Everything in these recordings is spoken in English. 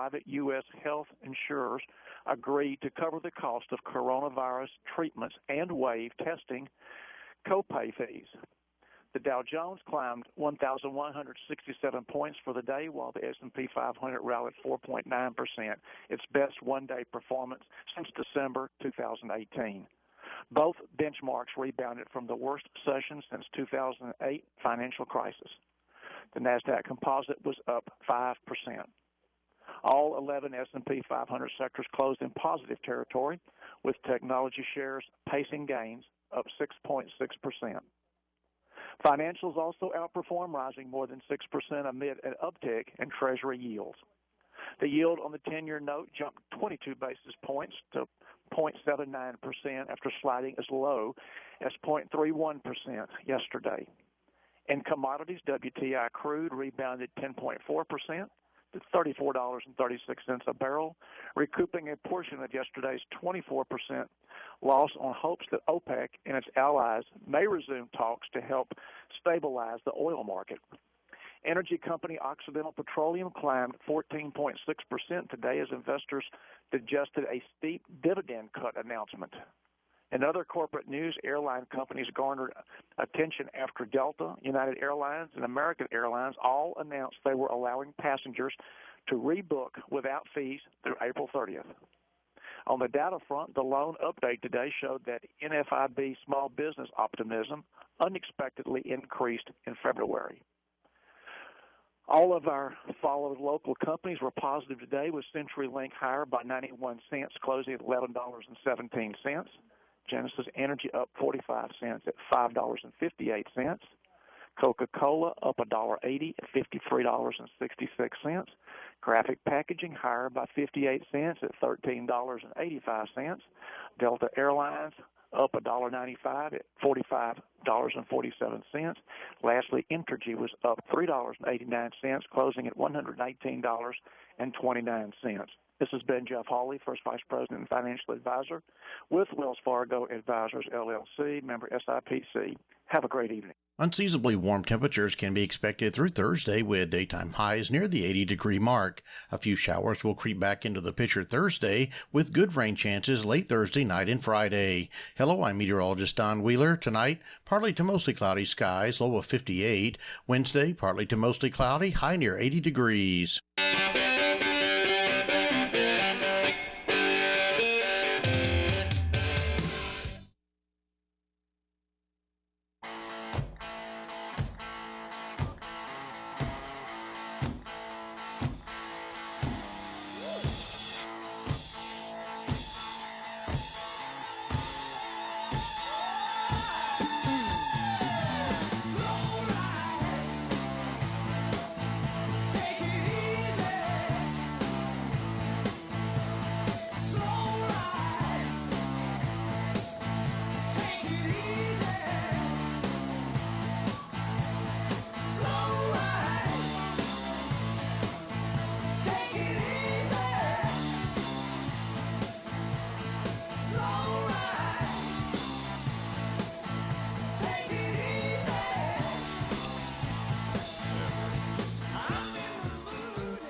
private U.S. health insurers agreed to cover the cost of coronavirus treatments and waive testing copay fees. The Dow Jones climbed 1,167 points for the day, while the S&P 500 rallied 4.9%, its best one-day performance since December 2018. Both benchmarks rebounded from the worst session since 2008 financial crisis. The Nasdaq Composite was up 5%. All 11 S&P 500 sectors closed in positive territory, with technology shares pacing gains up 6.6%. Financials also outperformed, rising more than 6% amid an uptick in Treasury yields. The yield on the 10-year note jumped 22 basis points to 0.79% after sliding as low as 0.31% yesterday. In commodities, WTI crude rebounded 10.4% to $34.36 a barrel, recouping a portion of yesterday's 24% loss on hopes that OPEC and its allies may resume talks to help stabilize the oil market. Energy company Occidental Petroleum climbed 14.6% today as investors digested a steep dividend cut announcement. In other corporate news, airline companies garnered attention after Delta, United Airlines, and American Airlines all announced they were allowing passengers to rebook without fees through April 30th. On the data front, the loan update today showed that NFIB small business optimism unexpectedly increased in February. All of our followed local companies were positive today, with CenturyLink higher by 91 cents, closing at $11.17. Genesis Energy up 45 cents at $5.58. Coca-Cola up $1.80 at $53.66. Graphic Packaging higher by 58 cents at $13.85. Delta Airlines up $1.95 at $45.47. Lastly, Entergy was up $3.89, closing at $119.29. This has been Jeff Hawley, First Vice President and Financial Advisor with Wells Fargo Advisors, LLC, member SIPC. Have a great evening. Unseasonably warm temperatures can be expected through Thursday, with daytime highs near the 80-degree mark. A few showers will creep back into the picture Thursday, with good rain chances late Thursday night and Friday. Hello, I'm meteorologist Don Wheeler. Tonight, partly to mostly cloudy skies, low of 58. Wednesday, partly to mostly cloudy, high near 80 degrees.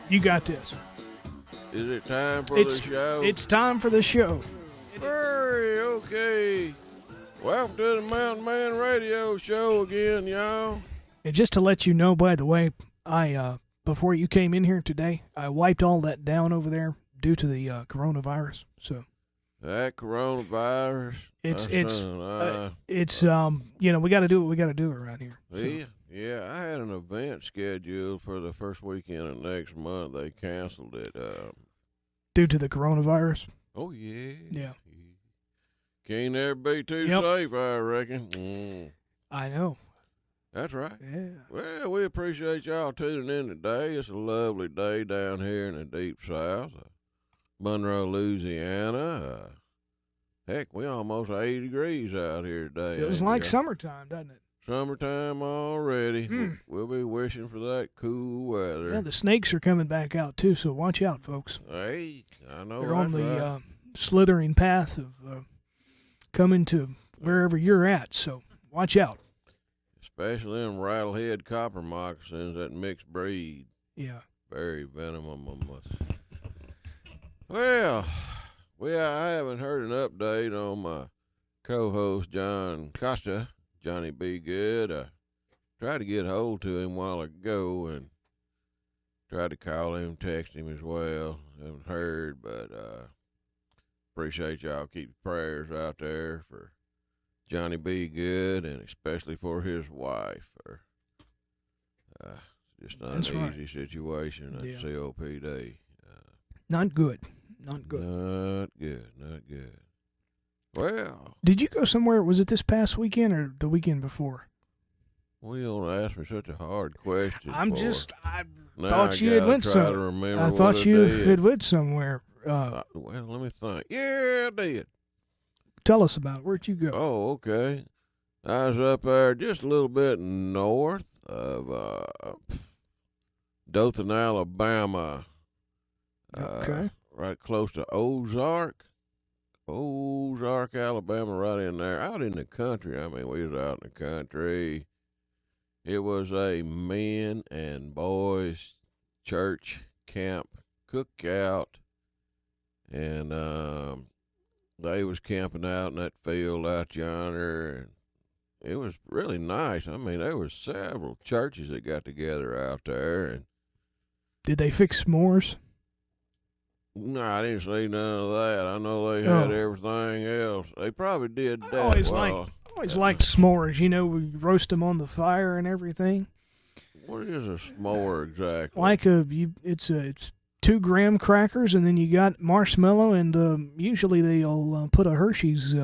You got this. Is it time for the show? It's time for the show. Hurry, okay. Welcome to the Mountain Man Radio Show again, y'all. And just to let you know, by the way, I before you came in here today, I wiped all that down over there due to the coronavirus. So that coronavirus. It's you know, we got to do what we got to do around here. So. Yeah, I had an event scheduled for the first weekend of next month. They canceled it. Due to the coronavirus? Oh, yeah. Yeah. Can't ever be too safe, I reckon. I know. That's right. Yeah. Well, we appreciate y'all tuning in today. It's a lovely day down here in the deep south, Monroe, Louisiana. Heck, we almost 80 degrees out here today. Feels like summertime, doesn't it? Summertime already. We'll be wishing for that cool weather. Yeah, the snakes are coming back out, too, so watch out, folks. Hey, I know. They're on the slithering path of coming to wherever you're at, so watch out. Especially them rattlehead copper moccasins, that mixed breed. Yeah. Very venomous. Well, I haven't heard an update on my co-host John Costa, Johnny B. Good. I tried to get hold to him a while ago and tried to call him, text him as well. Haven't heard, but appreciate y'all. Keep prayers out there for Johnny B. Good, and especially for his wife. Just not That's an easy situation at COPD. Not good. Not good. Not good. Not good. Well, did you go somewhere? Was it this past weekend or the weekend before? Well, you don't ask me such a hard question. I Now thought you had went somewhere. I thought you had went somewhere. Well, let me think. Yeah, I did. Tell us about it. Where'd you go? Oh, okay. I was up there just a little bit north of Dothan, Alabama. Okay. Right close to Ozark, Alabama, right in there. Out in the country. I mean, we was out in the country. It was a men and boys church camp cookout, and they was camping out in that field out yonder, and it was really nice. I mean, there was several churches that got together out there. And did they fix s'mores? No, I didn't see none of that. I know they had everything else. They probably did that. I always liked s'mores. You know, we roast them on the fire and everything. What is a s'more exactly? Like it's 2 graham crackers, and then you got marshmallow, and usually they'll put a Hershey's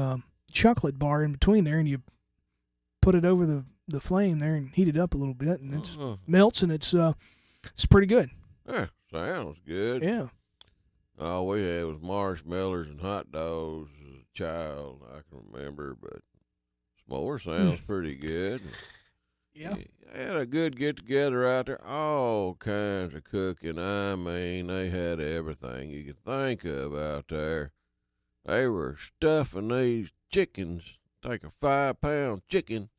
chocolate bar in between there, and you put it over the flame there and heat it up a little bit, and it melts, and it's pretty good. Yeah, sounds good. Yeah. All we had was marshmallows and hot dogs as a child, I can remember, but s'more sounds pretty good. Yeah. They had a good get-together out there, all kinds of cooking. I mean, they had everything you could think of out there. They were stuffing these chickens, take a 5-pound chicken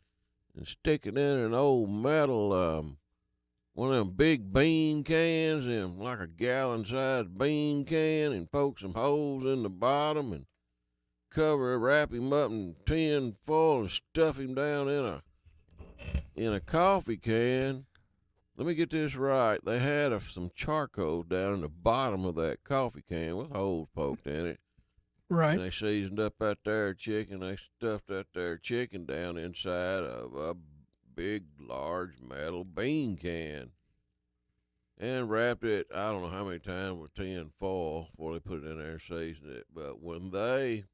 and stick it in an old metal one of them big bean cans, and like a gallon-sized bean can, and poke some holes in the bottom and wrap him up in tin foil and stuff him down in a coffee can. Let me get this right. They had some charcoal down in the bottom of that coffee can with holes poked in it. Right. And they seasoned up that there chicken. They stuffed that there chicken down inside of a big, large metal bean can and wrapped it, I don't know how many times, with tin foil before they put it in there and seasoned it. But when they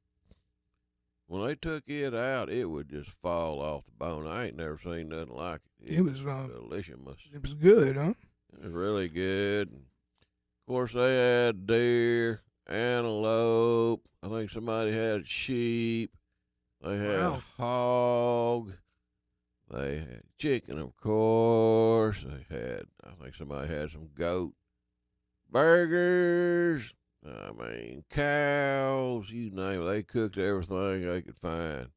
took it out, it would just fall off the bone. I ain't never seen nothing like it. It was delicious. It was good, huh? It was really good. And of course, they had deer, antelope. I think somebody had sheep. They had hog. They had chicken, of course. They had, I think somebody had some goat. Burgers. I mean, cows, you name it. They cooked everything they could find.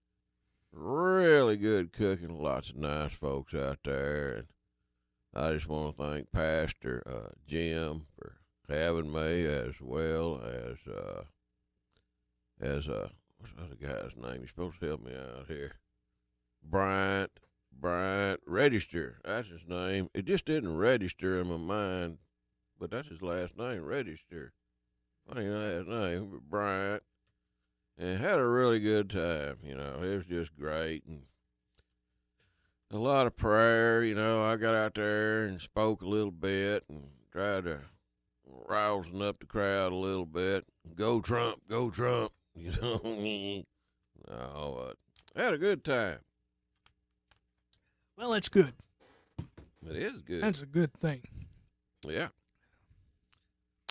Really good cooking. Lots of nice folks out there. And I just want to thank Pastor Jim for having me, as well as what's the other guy's name? He's supposed to help me out here. Bryant Register. That's his name. It just didn't register in my mind, but that's his last name, Register. I think that's his name, Bryant. And had a really good time, you know. It was just great. And a lot of prayer, you know. I got out there and spoke a little bit and tried to rousing up the crowd a little bit. Go Trump, you know. No, had a good time. Well, that's good. It is good. That's a good thing. Yeah.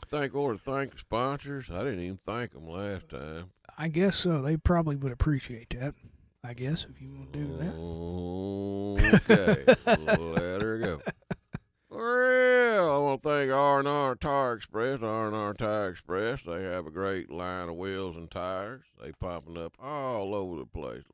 Thank the sponsors. I didn't even thank them last time. I guess so. They probably would appreciate that. I guess, if you want to do that. Okay. Let her go. Well, I want to thank R&R Tire Express. R&R Tire Express, they have a great line of wheels and tires. They popping up all over the place.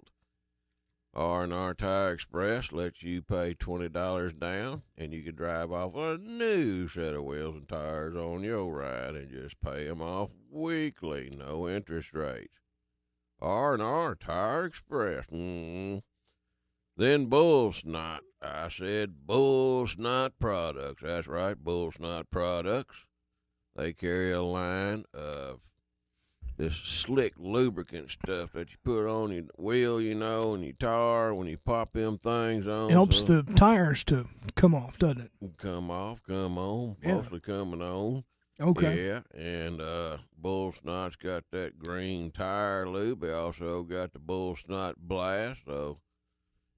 R&R Tire Express lets you pay $20 down, and you can drive off with a new set of wheels and tires on your ride and just pay them off weekly, no interest rates. R&R Tire Express. Then Bull Snot. I said Bull Snot Products. That's right, Bull Snot Products. They carry a line of this slick lubricant stuff that you put on your wheel, and your tire when you pop them things on. It helps the tires to come off, doesn't it? Come off, come on, Yeah. mostly coming on. Okay. Yeah, and Bull Snot's got that green tire lube. They also got the Bull Snot Blast, so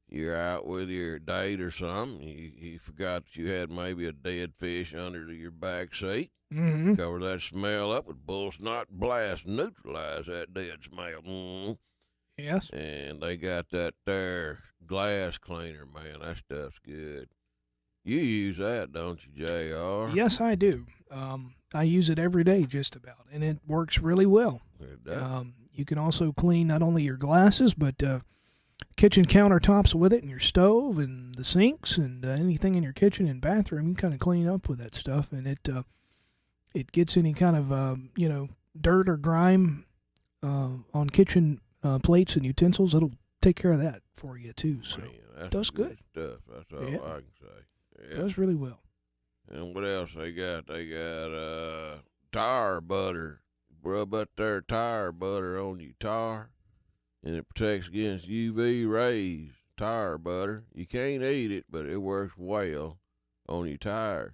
you're out with your date or something, you forgot that you had maybe a dead fish under your back seat. Mm-hmm. Cover that smell up with Bull Snot Blast, neutralize that dead smell. Yes. And they got that there glass cleaner, man. That stuff's good. You use that, don't you, JR? Yes, I do. I use it every day just about, and it works really well. You can also clean not only your glasses, but kitchen countertops with it, and your stove, and the sinks, and anything in your kitchen and bathroom. You kind of clean up with that stuff, and it gets any kind of dirt or grime on kitchen plates and utensils. It'll take care of that for you too. So Man, it does good stuff. That's all Yeah. I can say. It does really well. And what else they got? They got tire butter. Rub that there tire butter on your tire, and it protects against UV rays. Tire butter. You can't eat it, but it works well on your tires.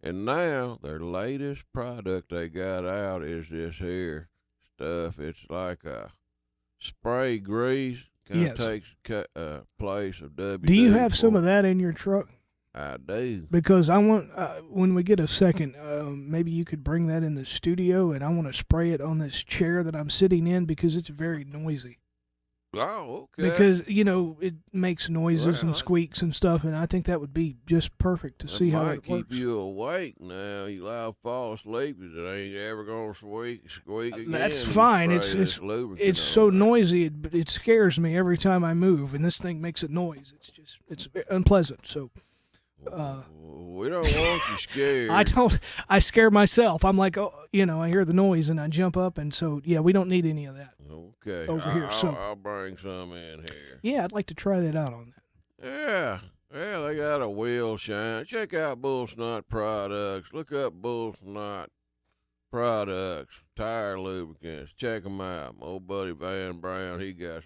And now their latest product they got out is this here stuff. It's like a spray grease. Kind of takes place of WD-40. Do you have some of that in your truck? I do. Because I want, when we get a second, maybe you could bring that in the studio, and I want to spray it on this chair that I'm sitting in because it's very noisy. Oh, okay. Because, it makes noises and Well, squeaks and stuff, and I think that would be just perfect to see how might it works. keep you awake now. You lie fall asleep, it ain't ever gonna squeak again. That's You fine. spray this lubricant It's on so it. noisy, it scares me every time I move, and this thing makes a noise. It's unpleasant. So We don't want you scared. I scare myself. I'm like, I hear the noise and I jump up, and so we don't need any of that. Okay. Over here, so- I'll bring some in here. Yeah, I'd like to try that out on that. Yeah. Yeah, they got a wheel shine. Check out Bull Snot Products. Look up Bull Snot Products, tire lubricants. Check them out. My old buddy Van Brown, he got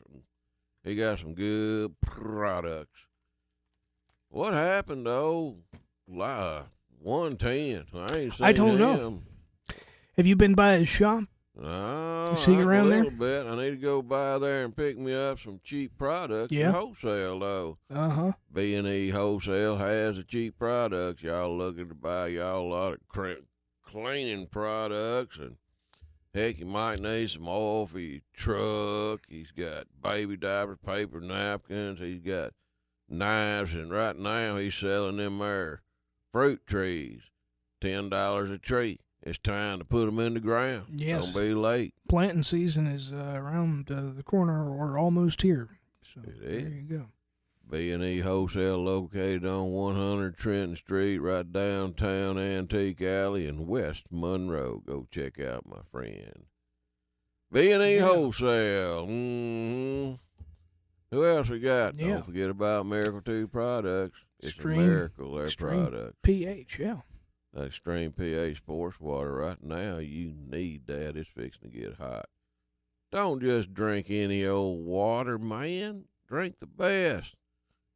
some good products. What happened to old 110? I ain't seen I don't know. him. Have you been by his shop? No, Is he around a there? little bit. I need to go by there and pick me up some cheap products. Yeah. At wholesale though. Uh-huh. B&E Wholesale has the cheap products. Y'all looking to buy y'all a lot of cleaning products, and heck, you might need some oil for your truck. He's got baby diapers, paper napkins. He's got knives, and right now he's selling them there fruit trees, $10 a tree. It's time to put them in the ground. Yes. Don't be late. Planting season is around the corner or almost here. So It there is. you go. B&E Wholesale located on 100 Trenton Street, right downtown Antique Alley in West Monroe. Go check out my friend. B&E Yeah. Wholesale. Mm-hmm. Who else we got? Yeah. Don't forget about Miracle 2 Products. It's Extreme- a miracle, their Extreme product. pH, yeah. Extreme pH sports water right now, you need that. It's fixing to get hot. Don't just drink any old water, man. Drink the best.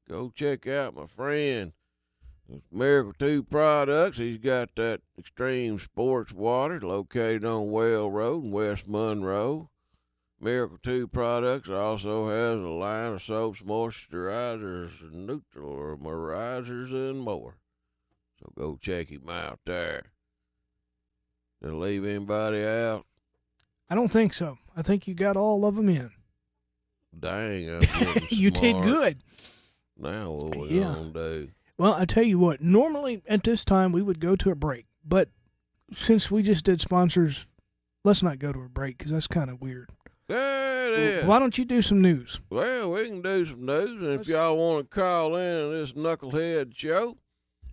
Go check out my friend Miracle 2 Products. He's got that extreme sports water located on Well Road in West Monroe. Miracle 2 Products also has a line of soaps, moisturizers, neutralizers, and more. So go check him out there. Did I leave anybody out? I don't think so. I think you got all of them in. Dang, I'm getting You did smart. good. Now what we Yeah. gonna do? Well, I tell you what, normally at this time we would go to a break, but since we just did sponsors, let's not go to a break because that's kind of weird. Good is. Why don't you do some news? Well, we can do some news, and if y'all want to call in this knucklehead show,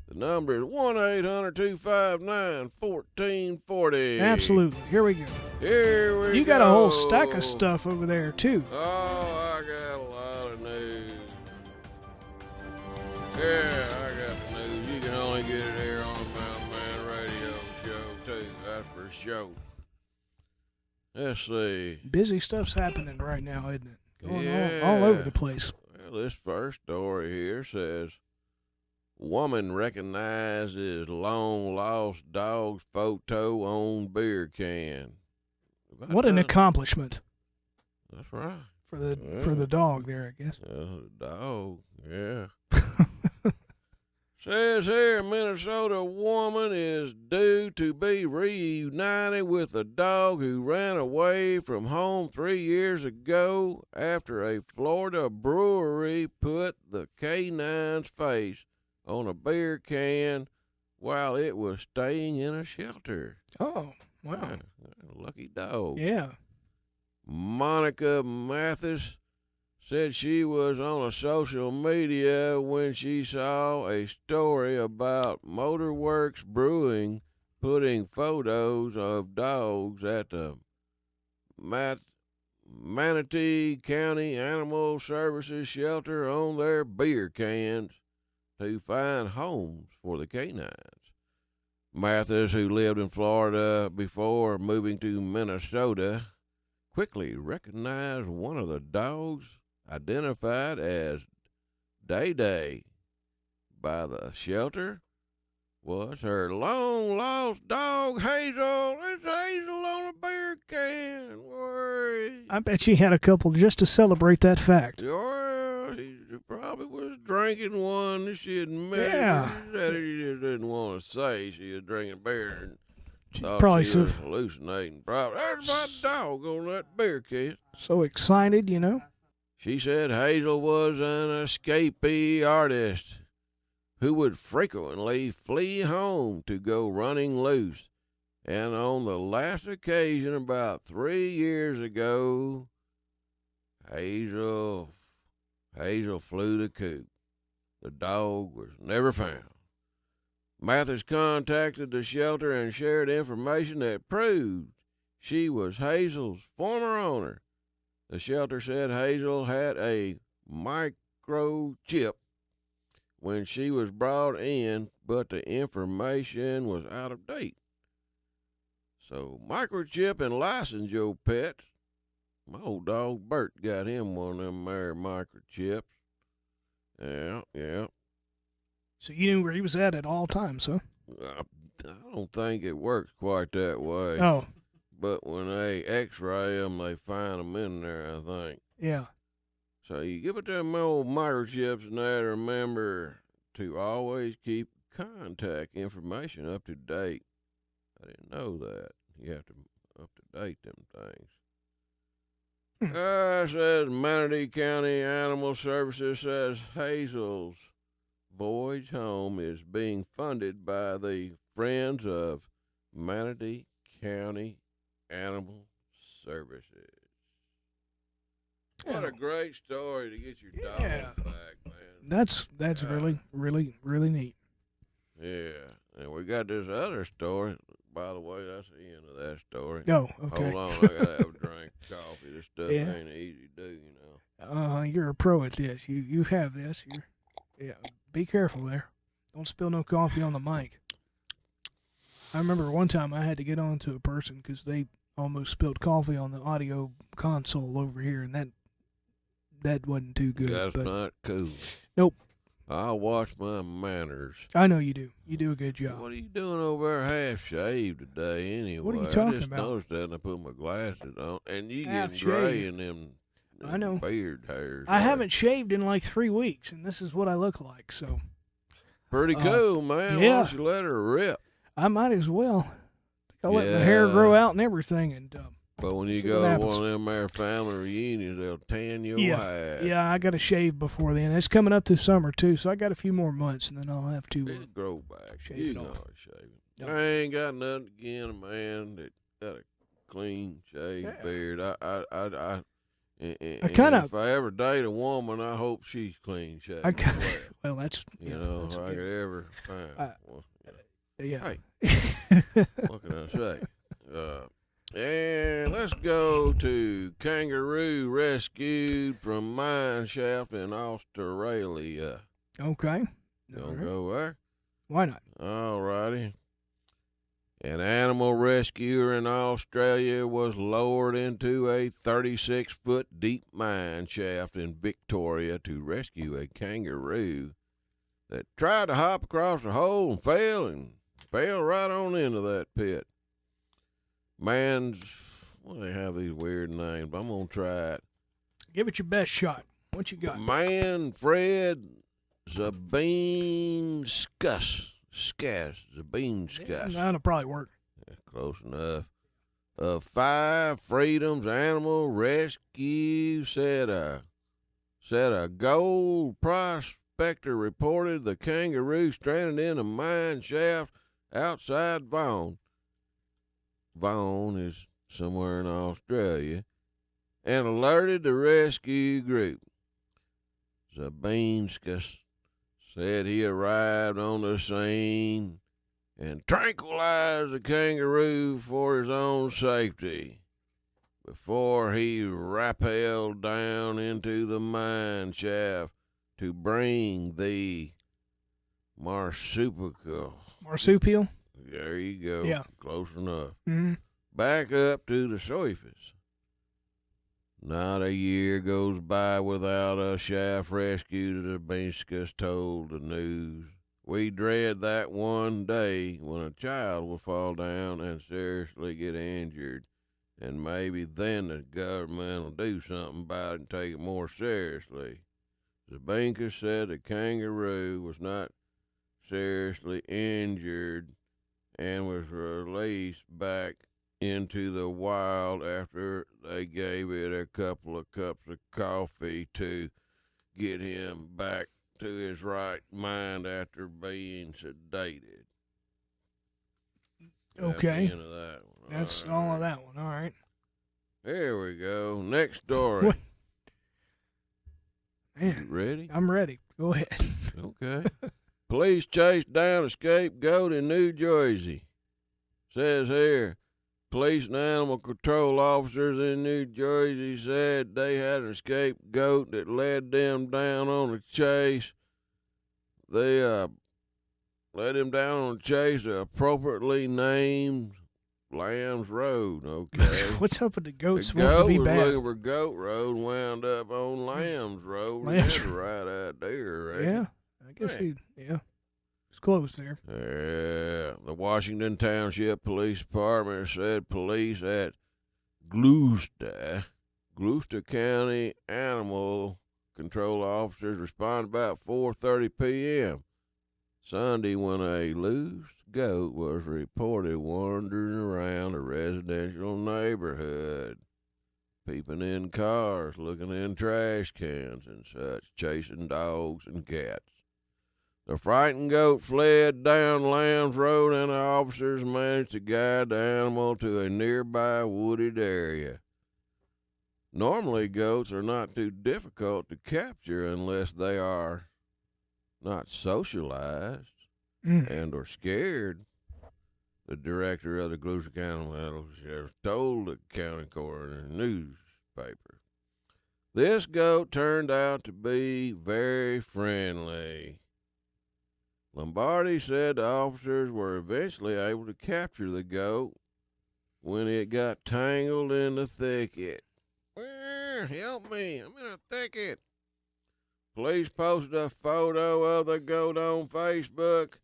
the number is 1-800-259-1440. Absolutely. Here we go. Here we go. You got a whole stack of stuff over there, too. Oh, I got a lot of news. Yeah, I got the news. You can only get it here on the Mountain Man Radio Show, too. That's for sure. Let's see. Busy stuff's happening right now, isn't it? Going Yeah. all over the place. Well, this first story here says, woman recognizes long-lost dog's photo on beer can. What an accomplishment. That's right. For the dog there, I guess. The dog, yeah. Says here, Minnesota woman is due to be reunited with a dog who ran away from home 3 years ago after a Florida brewery put the canine's face on a beer can while it was staying in a shelter. Oh, wow. Lucky dog. Yeah. Monica Mathis said she was on a social media when she saw a story about Motorworks Brewing putting photos of dogs at the Manatee County Animal Services Shelter on their beer cans to find homes for the canines. Mathis, who lived in Florida before moving to Minnesota, quickly recognized one of the dogs identified as Day-Day by the shelter was her long-lost dog, Hazel. It's Hazel on a beer can. Worry. I bet she had a couple just to celebrate that fact. Well, she probably was drinking one that she admitted. Yeah. That she just didn't want to say she was drinking beer. And thought probably she was hallucinating. Probably. There's my dog on that beer can. So excited, you know. She said Hazel was an escapee artist who would frequently flee home to go running loose. And on the last occasion, about 3 years ago, Hazel flew the coop. The dog was never found. Mathis contacted the shelter and shared information that proved she was Hazel's former owner. The shelter said Hazel had a microchip when she was brought in, but the information was out of date. So microchip and license your pets. My old dog Bert got him one of them there microchips. Yeah. So you knew where he was at all times, huh? I don't think it works quite that way. Oh. But when they x-ray them, they find them in there, I think. Yeah. So you give it them old microchips and that, remember to always keep contact information up to date. I didn't know that. You have to up to date them things. Says Manatee County Animal Services says Hazel's voyage home is being funded by the Friends of Manatee County Animal Services. What a great story to get your dog back, man. That's really neat. Yeah, and we got this other story. By the way, that's the end of that story. Oh, okay. Hold on, I gotta have a drink of coffee. This stuff ain't easy to do, you know. You're a pro at this. You have this. Be careful there. Don't spill no coffee on the mic. I remember one time I had to get on to a person because they almost spilled coffee on the audio console over here, and that wasn't too good. That's not cool. Nope. I'll watch my manners. I know you do. You do a good job. What are you doing over there half shaved today anyway? What are you talking I just about? noticed that and I put my glasses on. And you Half getting gray shaved. in them I know. beard hairs. I there. haven't shaved in like 3 weeks, and this is what I look like, so. Pretty cool, man. yeah. Why don't you let her rip? I might as well. I'll let my hair grow out and everything, and But when you see go what to happens. one of them there family reunions, they'll tan your ass. Yeah, I got to shave before then. It's coming up this summer too, so I got a few more months, and then I'll have to It'll grow back. shave You it know off. how to shave it. Yep. I ain't got nothing against a man that got a clean shaved beard. I if I ever date a woman, I hope she's clean shaved. Well, that's you know, if I could ever find. Yeah. Hey, what can I say? And let's go to kangaroo rescued from mine shaft in Australia. Okay. Don't go there. Why not? All righty. An animal rescuer in Australia was lowered into a 36-foot deep mine shaft in Victoria to rescue a kangaroo that tried to hop across the hole and fell right on into that pit. They have these weird names, but I'm going to try it. Give it your best shot. What you got? Manfred Zabinskas. Zabinskas. Yeah, that'll probably work. Yeah, close enough. Of 5 Freedoms Animal Rescue said a gold prospector reported the kangaroo stranded in a mine shaft outside Vaughan. Vaughan is somewhere in Australia, and alerted the rescue group. Zabinskas said he arrived on the scene and tranquilized the kangaroo for his own safety before he rappelled down into the mine shaft to bring the marsupial. Marsupial? There you go. Yeah. Close enough. Mm-hmm. Back up to the surface. Not a year goes by without a shaft rescue, the Zabinskas told the news. We dread that one day when a child will fall down and seriously get injured, and maybe then the government will do something about it and take it more seriously. Zabinskas said the kangaroo was not seriously injured and was released back into the wild after they gave it a couple of cups of coffee to get him back to his right mind after being sedated. Okay. That's the end of that one. That's all of that one. All right. Here we go. Next story. What? Man, you ready? I'm ready. Go ahead. Okay. Police chased down a scapegoat in New Jersey. Says here, police and animal control officers in New Jersey said they had an scapegoat that led them down on a chase. They led him down on a chase to appropriately named Lambs Road. Okay. What's up with the goats? The goat to be was bad? looking for Goat Road and wound up on Lambs Road. That's the right idea, right? Yeah, I guess it's close there. Yeah, the Washington Township Police Department said police at Gloucester County animal control officers responded about 4:30 p.m. Sunday when a loose goat was reported wandering around a residential neighborhood, peeping in cars, looking in trash cans and such, chasing dogs and cats. The frightened goat fled down Lambs Road, and the officers managed to guide the animal to a nearby wooded area. Normally, goats are not too difficult to capture unless they are not socialized and are scared. The director of the Gloucester County Animal Sheriff told the county coroner newspaper. This goat turned out to be very friendly. Lombardi said the officers were eventually able to capture the goat when it got tangled in the thicket. Help me, I'm in a thicket. Police posted a photo of the goat on Facebook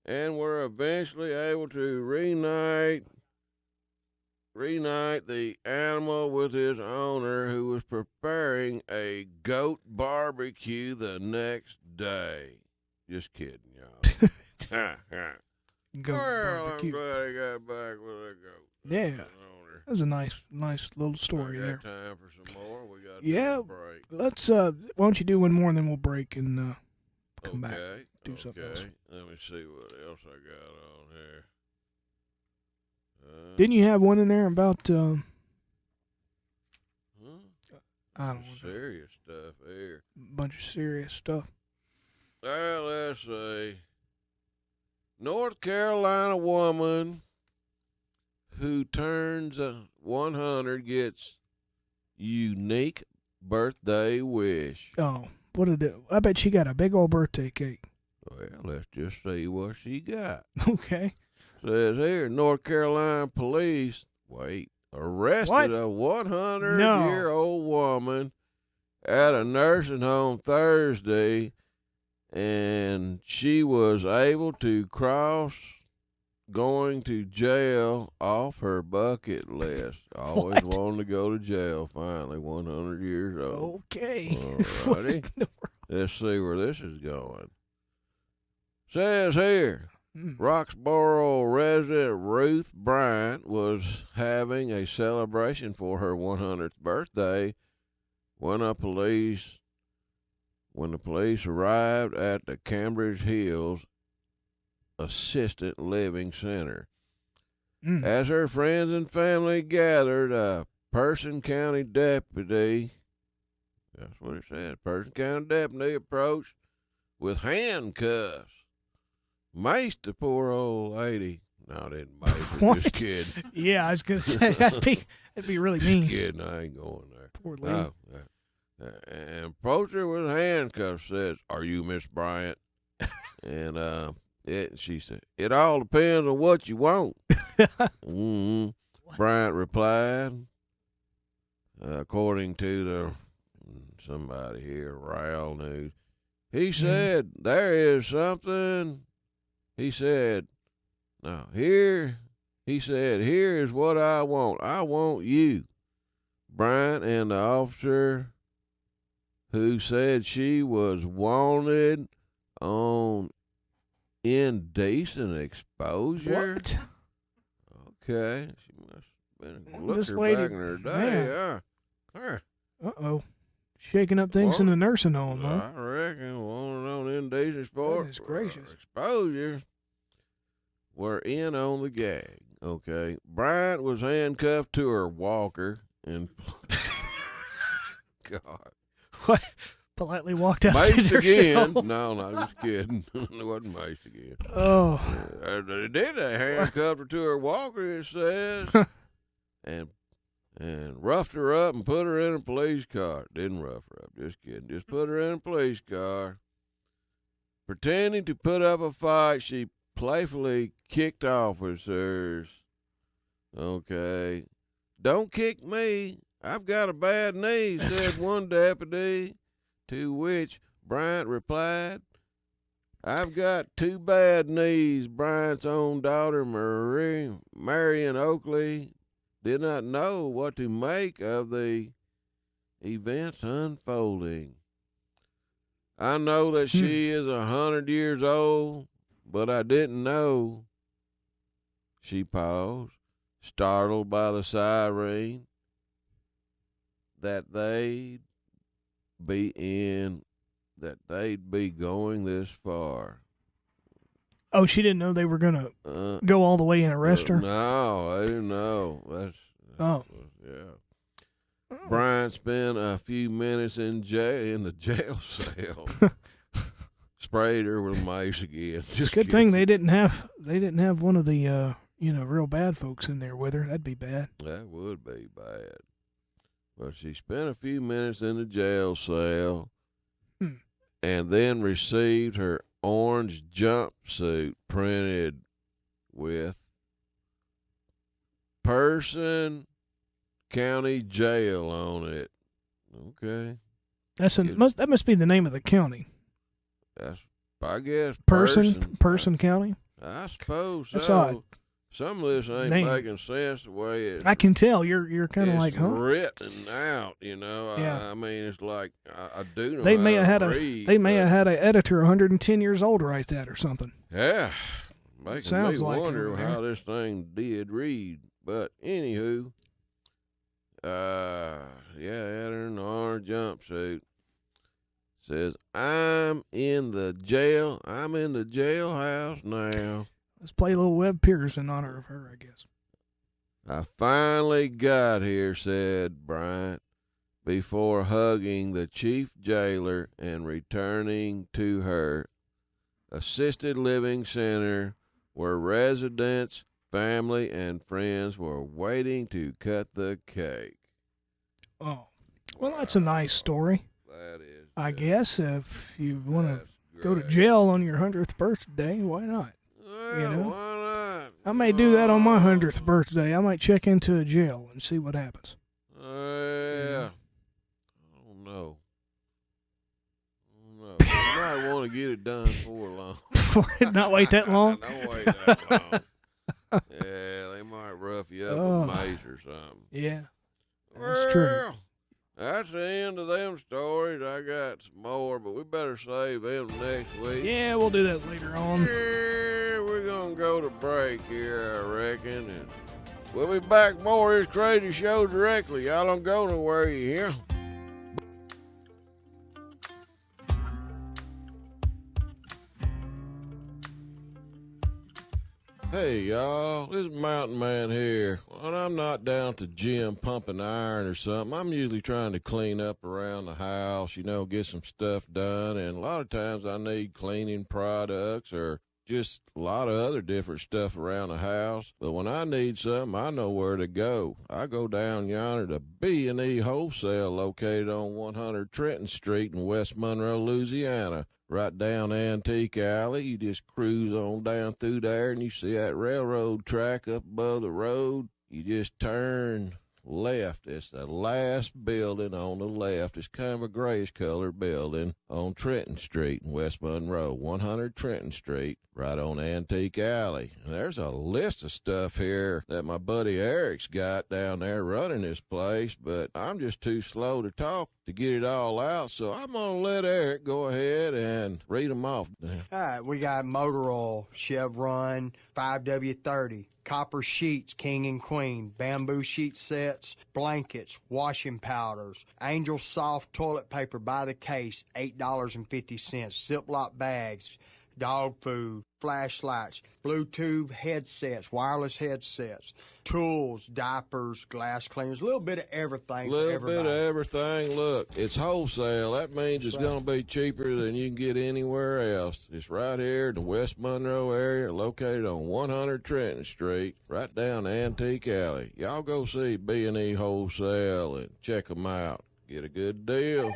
and were eventually able to reunite the animal with his owner, who was preparing a goat barbecue the next day. Just kidding, y'all. Well, Barbecue. I'm glad I got back with a goat. Yeah. That was a nice little story there. Time for some more. We got a break. Let's why don't you do one more and then we'll break and come back. Do something else. Let me see what else I got on here. Didn't you have one in there about? I don't know. Serious stuff here. Bunch of serious stuff. Let's see. North Carolina woman who turns 100 gets unique birthday wish. Oh, what did it? I bet she got a big old birthday cake. Well, let's just see what she got. Okay. Says here, North Carolina police, arrested a 100-year-old woman at a nursing home Thursday, and she was able to cross going to jail off her bucket list. Always wanted to go to jail, finally, 100 years old. Okay. All righty. Let's see where this is going. Says here, Roxborough resident Ruth Bryant was having a celebration for her 100th birthday when the police arrived at the Cambridge Hills Assisted Living Center. As her friends and family gathered, a Person County deputy, that's what it said, Person County deputy approached with handcuffs. Maced the poor old lady. No, I didn't mace her. Just kidding. Yeah, I was going to say, that'd be really mean. Just kidding. I ain't going there. Poor lady. And approached her with handcuffs, says, "Are you Miss Bryant?" And she said, "It all depends on what you want." Bryant replied, according to somebody here, Rail News. He said, "There is something." He said, here is what I want. I want you." Bryant and the officer who said she was wanted on indecent exposure. What? Okay. She must have been a This looker lady, back in her day. Yeah. Uh-oh. Shaking up things in the nursing home, huh? I reckon wanted on indecent exposure. We're in on the gag. Okay. Bryant was handcuffed to her walker and God. What? Politely walked out. Maced again. No, just kidding. It wasn't maced again. Oh. They did. They handcuffed her to her walker, it says, and roughed her up and put her in a police car. Didn't rough her up. Just kidding. Just put her in a police car. Pretending to put up a fight, she playfully kicked officers. Okay. "Don't kick me. I've got a bad knee," said one deputy, to which Bryant replied, "I've got two bad knees." Bryant's own daughter, Marion Oakley, did not know what to make of the events unfolding. "I know that she is 100 years old, but I didn't know." She paused, startled by the siren, that they'd be going this far. Oh, she didn't know they were going to go all the way and arrest her? No, I didn't know. Yeah. Brian spent a few minutes in the jail cell. Sprayed her with mace again. It's a good thing they didn't have one of the real bad folks in there with her. That'd be bad. That would be bad. But she spent a few minutes in the jail cell and then received her orange jumpsuit printed with Person County Jail on it. Okay. That must be the name of the county. That's, I guess, Person County? I suppose so. That's odd. Some of this ain't making sense the way it. I can tell you're kind of like, huh? Written out, Yeah. I mean, it's like I do know. They may have had an editor 110 years old write that or something. Yeah, making me like wonder how this thing did read. But anywho, had her in the orange jumpsuit. Says, I'm in the jailhouse now. Let's play a little Webb Pierce in honor of her, I guess. I finally got here, said Bryant, before hugging the chief jailer and returning to her assisted living center where residents, family, and friends were waiting to cut the cake. Oh, well, that's a nice story. That is. I guess if you want to go to jail on your 100th birthday, why not? Well, You know? why not? I may do that on my 100th birthday. I might check into a jail and see what happens. Yeah. I don't know. You might want to get it done before long. Not wait that long? Don't wait that long. Yeah, they might rough you up with mace or something. Yeah, that's true. That's the end of them stories. I got some more, but we better save them next week. Yeah, we'll do that later on. Yeah, we're going to go to break here, I reckon. And we'll be back more of this crazy show directly. Y'all don't go nowhere, you hear? Hey, y'all, this is Mountain Man here. When I'm not down at the gym pumping iron or something, I'm usually trying to clean up around the house, get some stuff done. And a lot of times I need cleaning products or just a lot of other different stuff around the house. But when I need something, I know where to go. I go down yonder to B&E Wholesale, located on 100 Trenton Street in West Monroe, Louisiana. Right down Antique Alley, you just cruise on down through there and you see that railroad track up above the road. You just turn left. It's the last building on the left. It's kind of a grayish colored building on Trenton Street in West Monroe, 100 Trenton Street, right on Antique Alley. And there's a list of stuff here that my buddy Eric's got down there running this place, but I'm just too slow to talk to get it all out, so I'm going to let Eric go ahead and read them off. All right, we got motor oil, Chevron, 5W30, copper sheets, king and queen, bamboo sheet sets, blankets, washing powders, Angel soft toilet paper by the case, $8.50, Ziploc bags, dog food, flashlights, Bluetooth headsets, wireless headsets, tools, diapers, glass cleaners, a little bit of everything. Look, it's wholesale. That means it's going to be cheaper than you can get anywhere else. It's right here in the West Monroe area, located on 100 Trenton Street, right down Antique Alley. Y'all go see B&E Wholesale and check them out. Get a good deal.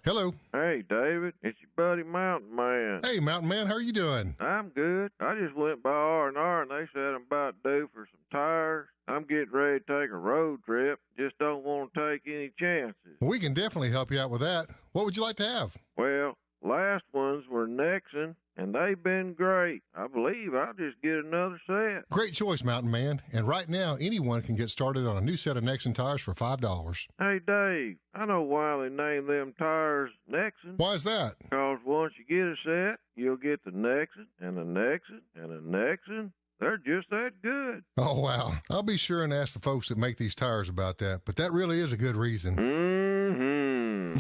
Hello. Hey, David. It's your buddy Mountain Man. Hey, Mountain Man. How are you doing? I'm good. I just went by R&R and they said I'm about due for some tires. I'm getting ready to take a road trip. Just don't want to take any chances. We can definitely help you out with that. What would you like to have? Well, last ones were Nexon, and they've been great. I believe I'll just get another set. Great choice, Mountain Man. And right now, anyone can get started on a new set of Nexon tires for $5. Hey, Dave, I know why they named them tires Nexon. Why is that? Because once you get a set, you'll get the Nexon and the Nexon and the Nexon. They're just that good. Oh, wow. I'll be sure and ask the folks that make these tires about that, but that really is a good reason.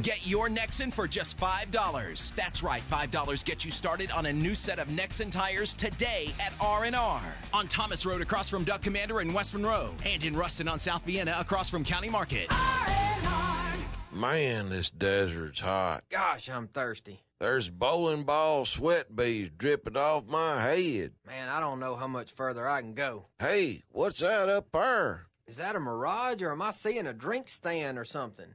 Get your Nexon for just $5. That's right, $5 gets you started on a new set of Nexon tires today at R&R. On Thomas Road across from Duck Commander in West Monroe, and in Ruston on South Vienna across from County Market. R&R. Man, this desert's hot. Gosh, I'm thirsty. There's bowling ball sweat beads dripping off my head. Man, I don't know how much further I can go. Hey, what's that up there? Is that a mirage, or am I seeing a drink stand or something?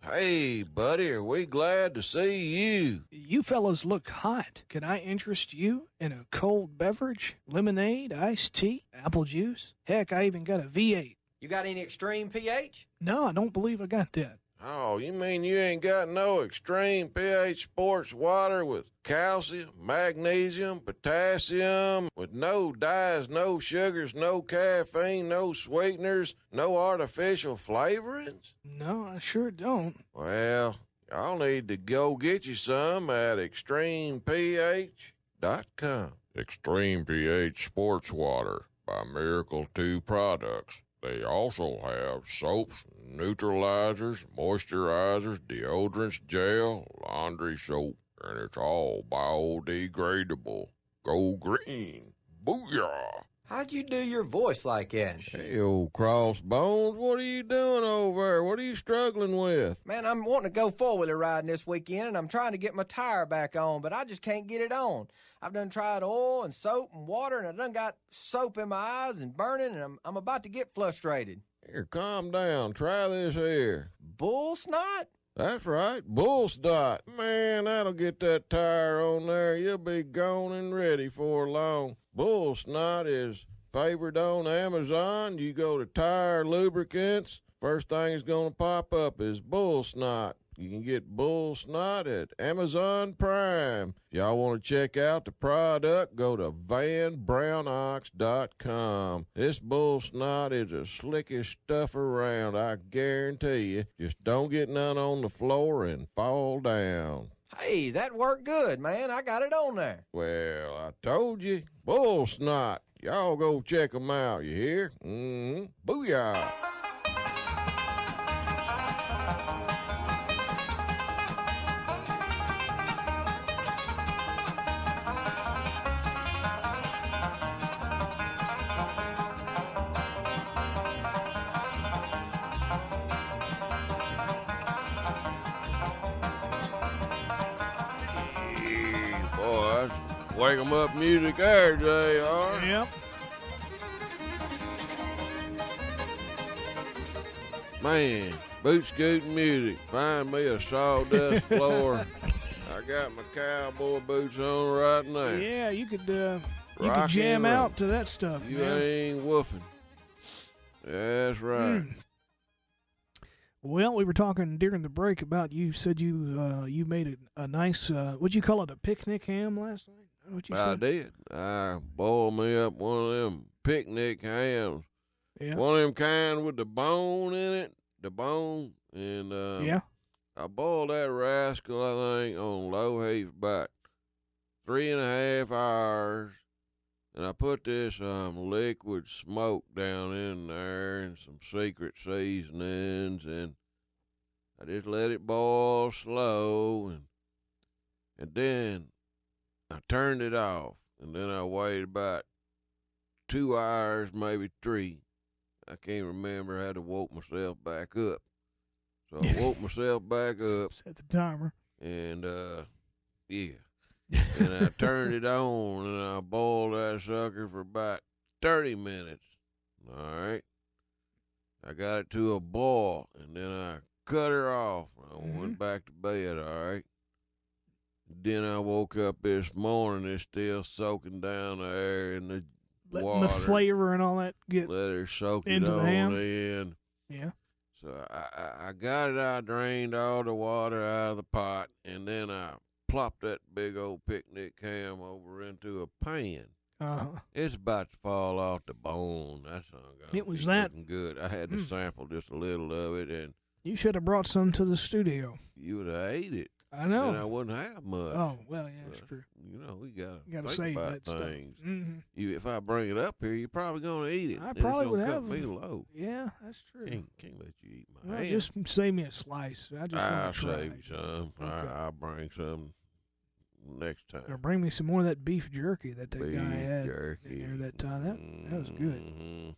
Hey, buddy, are we glad to see you? You fellows look hot. Can I interest you in a cold beverage? Lemonade, iced tea, apple juice? Heck, I even got a V8. You got any extreme pH? No, I don't believe I got that. Oh, you mean you ain't got no extreme pH sports water with calcium, magnesium, potassium, with no dyes, no sugars, no caffeine, no sweeteners, no artificial flavorings? No, I sure don't. Well, y'all need to go get you some at extremeph.com. Extreme pH sports water by Miracle 2 Products. They also have soaps, neutralizers, moisturizers, deodorants, gel, laundry soap, and it's all biodegradable. Go green. Booyah! How'd you do your voice like that? Hey, old crossbones, what are you doing over there? What are you struggling with? Man, I'm wanting to go four-wheeler riding this weekend, and I'm trying to get my tire back on, but I just can't get it on. I've done tried oil and soap and water, and I done got soap in my eyes and burning, and I'm about to get frustrated. Here, calm down. Try this here. Bull snot? That's right, bull snot. Man, that'll get that tire on there. You'll be gone and ready for long. Bull snot is favored on Amazon. You go to tire lubricants, first thing that's going to pop up is bull snot. You can get bull snot at Amazon Prime. If y'all want to check out the product, go to vanbrownox.com. This bull snot is the slickest stuff around, I guarantee you. Just don't get none on the floor and fall down. Hey, that worked good, man. I got it on there. Well, I told you, bull snot. Y'all go check 'em out, you hear? Booyah. Boy, that's wake 'em up music there, JR. Yep. Man, boot scooting music. Find me a sawdust floor. I got my cowboy boots on right now. Yeah, you could jam and roll. out to that stuff, You man. ain't woofing. That's right. Well, we were talking during the break about you said you made a nice what'd you call it, a picnic ham last night? What you I said? did. I boiled me up one of them picnic hams. Yeah. One of them kind with the bone in it. The bone. And Yeah. I boiled that rascal, I think, on low heat for about 3.5 hours. And I put this liquid smoke down in there and some secret seasonings, and I just let it boil slow, and then I turned it off, and then I waited about 2 hours, maybe 3. I can't remember. I had to woke myself back up. So I woke myself back up. Set the timer. And, yeah. And I turned it on, and I boiled that sucker for about 30 minutes. All right. I got it to a boil, and then I cut her off. I went back to bed, all right. Then I woke up this morning, it's still soaking down the air in the Letting water. the flavor and all that get Let her soak it into the on ham. in. Yeah. So I got it, I drained all the water out of the pot, and then I plopped that big old picnic ham over into a pan. Uh-huh. It's about to fall off the bone. That's not It was that looking good. I had to sample just a little of it, and you should have brought some to the studio. you would have ate it. I know. And I wouldn't have much. Oh, well, yeah, that's true. You know, we gotta Gotta think save about that things. stuff. Mm-hmm. If I bring it up here, you're probably gonna eat it. I and probably it's would gonna have. cut me low. Yeah, that's true. Can't let you eat my Well, ham. just save me a slice. I just I'll want to try. save you some. Okay. I'll bring some next time. Or bring me some more of that beef jerky that guy Beef had jerky. in there that time. That was good. Mhm.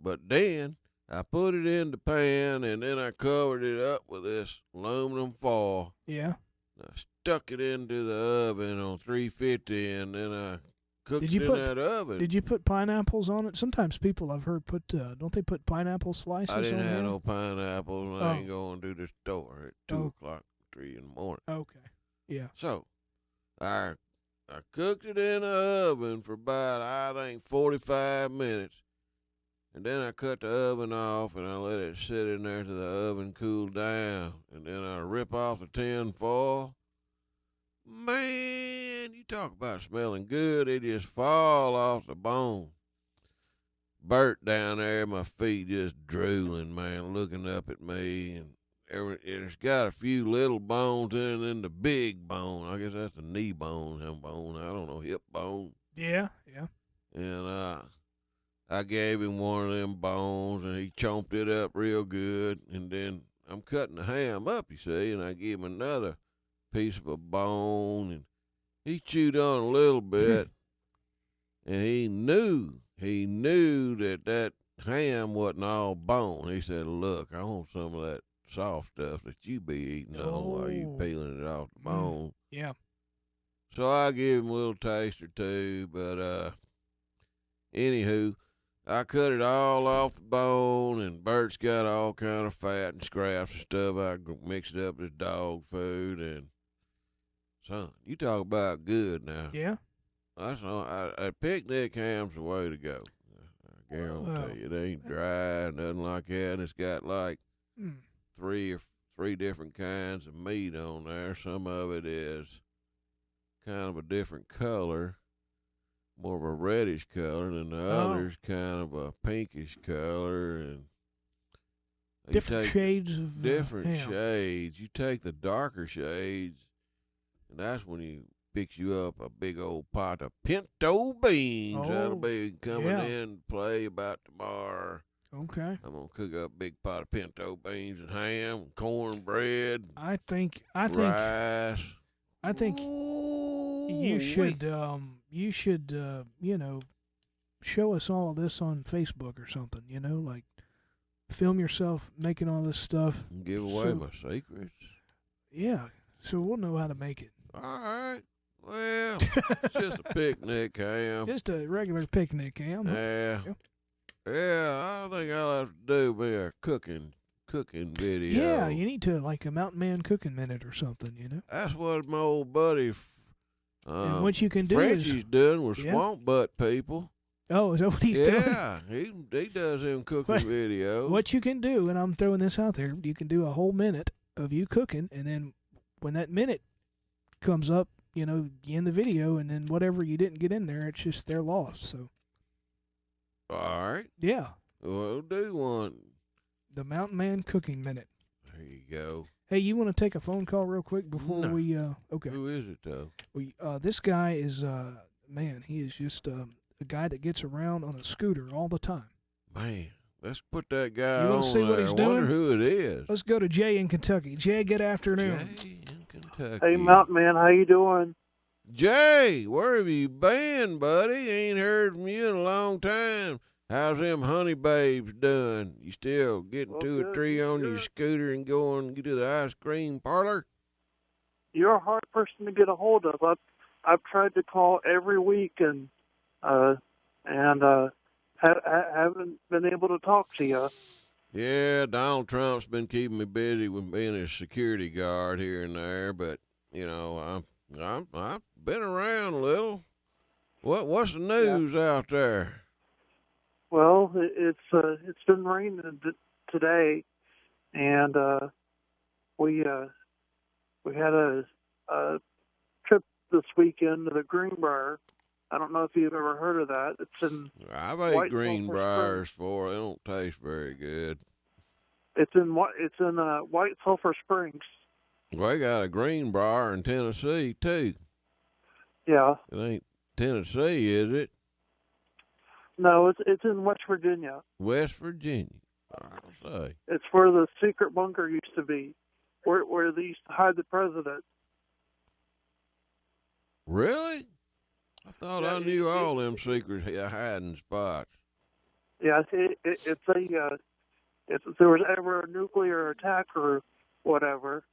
But then I put it in the pan, and then I covered it up with this aluminum foil. Yeah. I stuck it into the oven on 350, and then I cooked Did it you in that oven. Did you put pineapples on it? Sometimes people I've heard put, don't they put pineapple slices on I didn't have there? no pineapples. I ain't going to the store at 2 o'clock, 3 in the morning. Okay. Yeah. So I cooked it in the oven for about, I think, 45 minutes. And then I cut the oven off, and I let it sit in there till the oven cooled down. And then I rip off the tin foil. Man, you talk about smelling good. It just fall off the bone. Bert down there, my feet just drooling, man, looking up at me. And it's got a few little bones in it, and then the big bone. I guess that's the knee bone, hip bone. I don't know, hip bone. Yeah. Yeah. And I gave him one of them bones, and he chomped it up real good. And then I'm cutting the ham up, you see, and I give him another piece of a bone, and he chewed on a little bit, and he knew he knew that ham wasn't all bone. He said, "Look, I want some of that soft stuff that you be eating on while you peeling it off the bone." Yeah. So I give him a little taste or two, but anywho, I cut it all off the bone, and Bert's got all kind of fat and scraps and stuff. I mix it up with dog food, and son, you talk about good now. Yeah. That's a picnic ham's the way to go. I guarantee you, it ain't dry, nothing like that. And it's got like three different kinds of meat on there. Some of it is kind of a different color, more of a reddish color, and the other's kind of a pinkish color, and different shades of different shades. You take the darker shades, and that's when you picks you up a big old pot of pinto beans. That'll be coming in play about tomorrow. Okay. I'm gonna cook up a big pot of pinto beans and ham, cornbread. I think rice. I think you should show us all of this on Facebook or something, like film yourself making all this stuff. Give away my secrets. Yeah, so we'll know how to make it. All right. Well, it's just a picnic ham. Just a regular picnic ham. Yeah. Yeah, I think I'll have to do me a cooking video. Yeah, you need to, like a Mountain Man cooking minute or something, That's what my old buddy and what you can do Frenchie's doing with Swamp Butt people. Oh, is that what he's doing? Yeah, he does them cooking videos. What you can do, and I'm throwing this out there, you can do a whole minute of you cooking, and then when that minute comes up, you end the video, and then whatever you didn't get in there, it's just their loss. So. All right. Yeah. We'll do one. The Mountain Man Cooking Minute. There you go. Hey, you want to take a phone call real quick before we? Okay. Who is it though? This guy is man. He is just a guy that gets around on a scooter all the time. Man, let's put that guy you on see what there. he's I doing? wonder who it is. Let's go to Jay in Kentucky. Jay, good afternoon. Jay in Kentucky. Hey, Mountain Man, how you doing? Jay, where have you been, buddy? Ain't heard from you in a long time. How's them honey babes doing? You still getting two or three on your scooter and going to the ice cream parlor? You're a hard person to get a hold of. I've tried to call every week and haven't been able to talk to you. Yeah, Donald Trump's been keeping me busy with being a security guard here and there, but I've been around a little. What's the news out there? Well, it's been raining today, and we had a trip this weekend to the Greenbrier. I don't know if you've ever heard of that. It's in I've ate Greenbriers before. They don't taste very good. It's in White Sulphur Springs. We got a Greenbrier in Tennessee too. Yeah. It ain't Tennessee, is it? No, it's in West Virginia. West Virginia. I'll say. It's where the secret bunker used to be, where they used to hide the president. Really? I thought I knew all them secret hiding spots. Yeah, if there was ever a nuclear attack or whatever,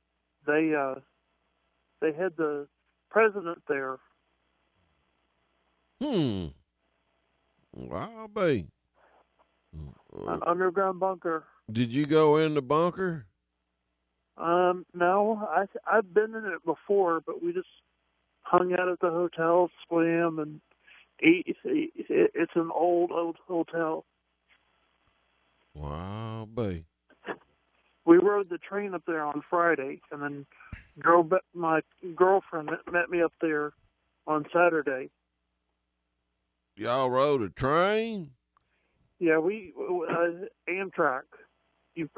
they had the president there. Well, I'll be. An underground bunker. Did you go in the bunker? No, I've been in it before, but we just hung out at the hotel, swam, and ate. It's an old hotel. Wow, be. We rode the train up there on Friday, and then my girlfriend met me up there on Saturday. Y'all rode a train? Yeah, we Amtrak.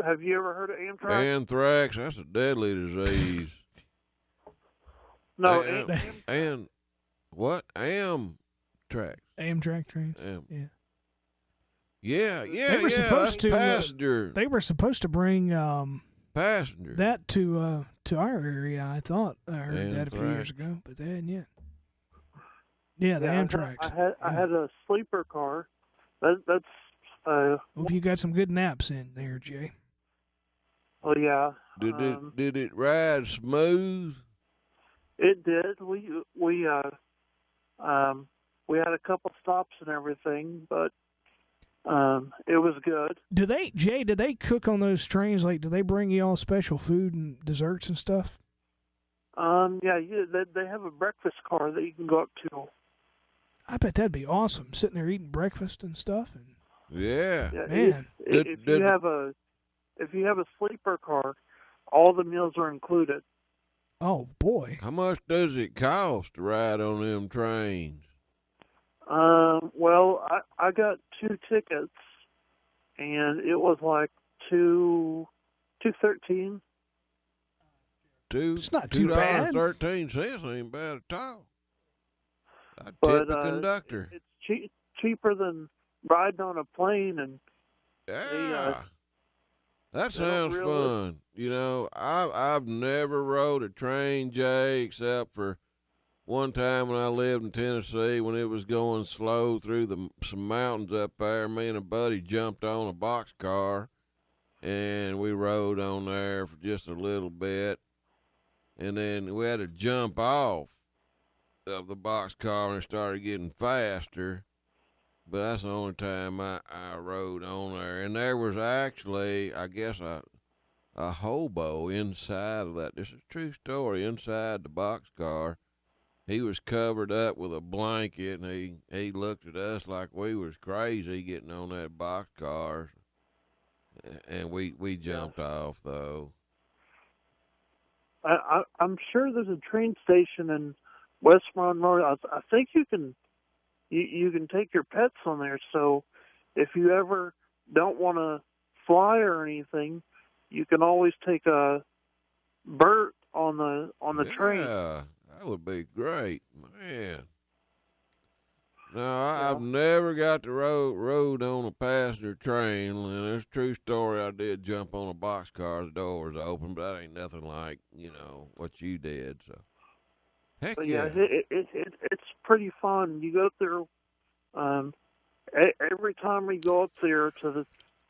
Have you ever heard of Amtrak? Anthrax, that's a deadly disease. No, and what? Amtrak. Amtrak trains. Yeah. They were supposed to passenger. They were supposed to bring passenger that to our area. I thought I heard Amtrak. that a few years ago, but they hadn't yet. Yeah, the Amtrak. I had a sleeper car, that's. Hope you got some good naps in there, Jay. Oh yeah. Did it ride smooth? It did. We had a couple stops and everything, but it was good. Do they cook on those trains? Like, do they bring you all special food and desserts and stuff? Yeah, they have a breakfast car that you can go up to. I bet that'd be awesome, sitting there eating breakfast and stuff. And yeah, man. If you have a sleeper car, all the meals are included. Oh boy! How much does it cost to ride on them trains? Well, I got 2 tickets, and it was like $2.13. It's not too bad. $2.13 ain't bad at all. I'd But, tip a conductor. It's cheaper than riding on a plane, and that sounds fun. You know, I've never rode a train, Jay, except for one time when I lived in Tennessee when it was going slow through some mountains up there. Me and a buddy jumped on a boxcar, and we rode on there for just a little bit. And then we had to jump off of the boxcar and it started getting faster. But that's the only time I rode on there. And there was actually, I guess, a hobo inside of that. This is a true story. Inside the boxcar, he was covered up with a blanket, and he looked at us like we was crazy getting on that boxcar. And we jumped off, though. I'm sure there's a train station in West Monroe. I think you can take your pets on there. So if you ever don't want to fly or anything, you can always take a Bert on the train. Yeah, that would be great, man. No, I've never got to rode on a passenger train, and it's a true story. I did jump on a boxcar, the door was open, but that ain't nothing like, what you did. So, heck But yeah. It's pretty fun. You go up there, every time we go up there to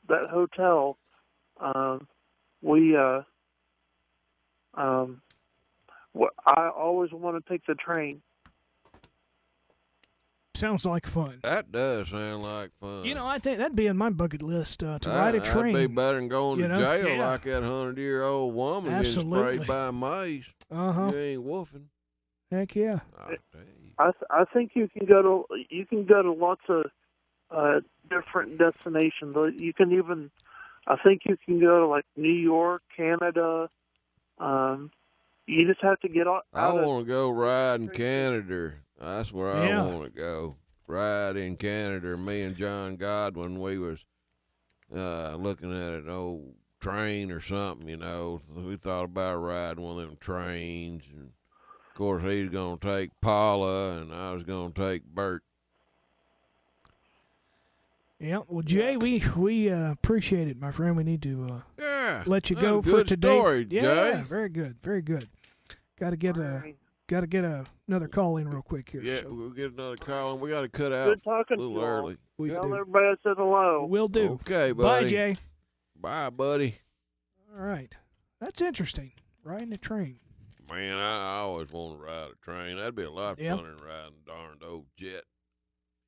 that hotel, I always want to take the train. Sounds like fun. That does sound like fun. I think that'd be on my bucket list to ride a train. That'd be better than going to jail Yeah. like that 100-year-old woman Absolutely. getting sprayed by mace. Uh-huh. You ain't woofing. Heck yeah. I think you can go to lots of different destinations. You can even, I think you can go to like New York, Canada. You just have to get out. I want to go ride in Canada. That's where I want to go. Ride in Canada. Me and John Godwin, we was looking at an old train or something, We thought about riding one of them trains. And, of course, he was going to take Paula, and I was going to take Bert. Yeah, well, Jay, we appreciate it, my friend. We need to let you go for good today. Story, yeah, Jay. Very good, very good. Got to get another call in real quick here. Yeah, so. we'll get another call, and we got to cut out Good a talking little to you all. early. Tell everybody I said hello. Will do. Okay, buddy. Bye, Jay. Bye, buddy. All right, that's interesting. Riding a train. Man, I always want to ride a train. That'd be a lot funner than riding a darned old jet.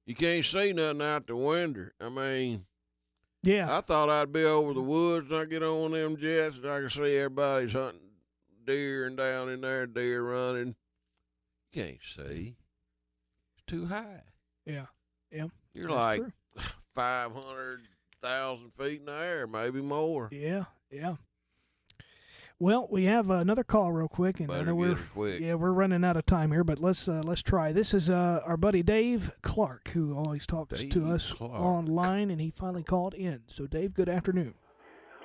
You can't see nothing out the window. I mean, yeah. I thought I'd be over the woods and I get on one of them jets and I can see everybody's hunting deer and down in there, deer running. You can't see. It's too high. Yeah. You're That's like true. 500,000 feet in the air, maybe more. Yeah. Well, we have another call real quick, and I know Better get it quick. we're running out of time here, but let's try. This is our buddy Dave Clark, who always talks to us online, and he finally called in. So, Dave, good afternoon.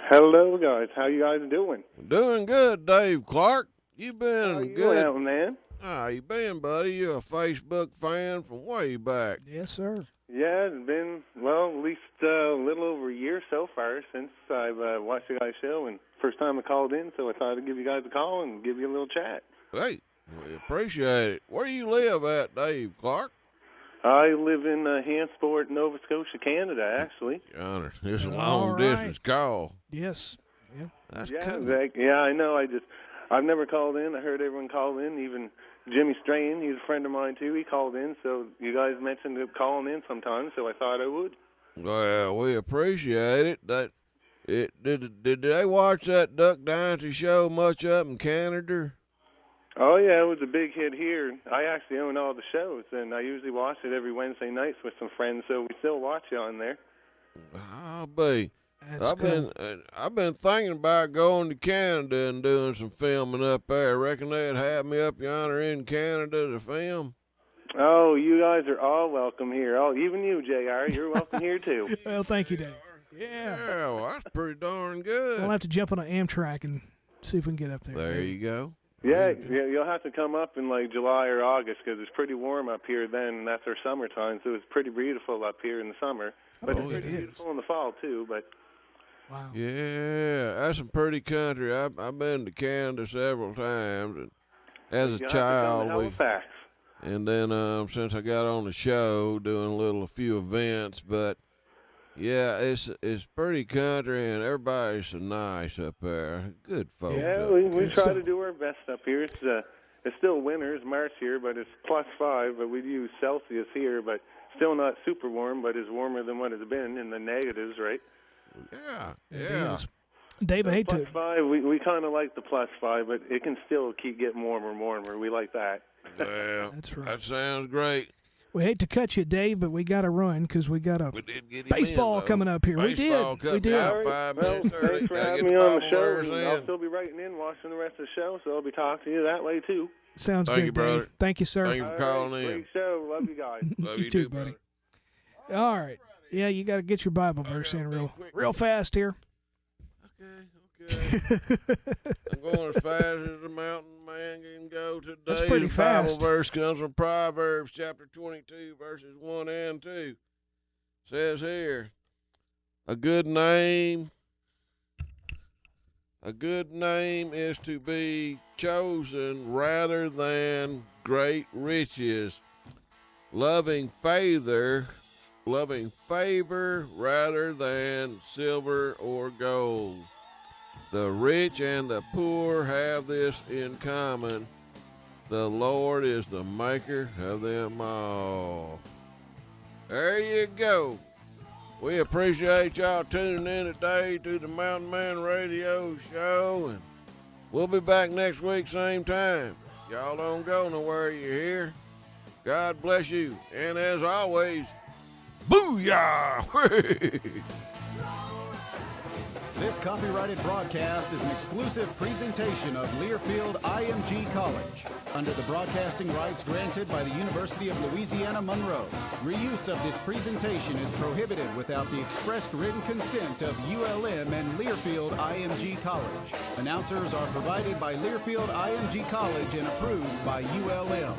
Hello, guys. How you guys doing? Doing good, Dave Clark. You been How you good. out, man? How you been, buddy? You a Facebook fan from way back. Yes, sir. Yeah, it's been, well, at least a little over a year so far since I've watched the guys' show, and first time I called in, so I thought I'd give you guys a call and give you a little chat. Hey, we appreciate it. Where do you live at, Dave Clark? I live in Hansport, Nova Scotia, Canada, actually. Honor, this is a long-distance call. Yes. Yeah. That's yeah, cool. Zach. Yeah, I know. I've never called in. I heard everyone call in, even Jimmy Strain. He's a friend of mine, too. He called in, so you guys mentioned calling in sometimes, so I thought I would. Well, we appreciate it. Did they watch that Duck Dynasty show much up in Canada? Oh, yeah, it was a big hit here. I actually own all the shows, and I usually watch it every Wednesday nights with some friends, so we still watch you on there. I'll be. I've been thinking about going to Canada and doing some filming up there. Reckon they'd have me up yonder in Canada to film. Oh, you guys are all welcome here. Oh, even you, JR, you're welcome here too. Well, thank you, Dave. Yeah. Yeah, well, that's pretty darn good. We'll have to jump on an Amtrak and see if we can get up there. There you go. Yeah, you'll have to come up in like July or August because it's pretty warm up here then, and that's our summertime, so it's pretty beautiful up here in the summer. But it's pretty beautiful in the fall too. But wow. Yeah, that's some pretty country. I've been to Canada several times, and as a child, and then since I got on the show, doing a few events, but. Yeah, it's pretty country, and everybody's so nice up there. Good folks. Yeah, we try to do our best up here. It's still winter. It's March here, but it's +5. But we use Celsius here, but still not super warm, but it's warmer than what it's been in the negatives, right? Yeah. Dave, I hate to. +5. We kind of like the +5, but it can still keep getting warmer and warmer. We like that. Well, that's right. That sounds great. We hate to cut you, Dave, but we got to run because we got a baseball coming up here. We did. Right. 5 minutes early. Thanks for having me on the show. I'll still be writing in, watching the rest of the show, so I'll be talking to you that way, too. Sounds good, you, brother. Dave. Thank you, sir. Thank you for calling in. Great show. Love you guys. Love you too, buddy. Brother. All right. Yeah, you got to get your Bible verse in real fast here. Okay. I'm going as fast as the mountain man can go today. That's pretty fast. The Bible verse comes from Proverbs chapter 22, verses 1 and 2. It says here, a good name is to be chosen rather than great riches, loving favor rather than silver or gold. The rich and the poor have this in common. The Lord is the maker of them all. There you go. We appreciate y'all tuning in today to the Mountain Man Radio Show. And we'll be back next week, same time. Y'all don't go nowhere, you hear? God bless you. And as always, booyah! This copyrighted broadcast is an exclusive presentation of Learfield IMG College, under the broadcasting rights granted by the University of Louisiana Monroe. Reuse of this presentation is prohibited without the expressed written consent of ULM and Learfield IMG College. Announcers are provided by Learfield IMG College and approved by ULM.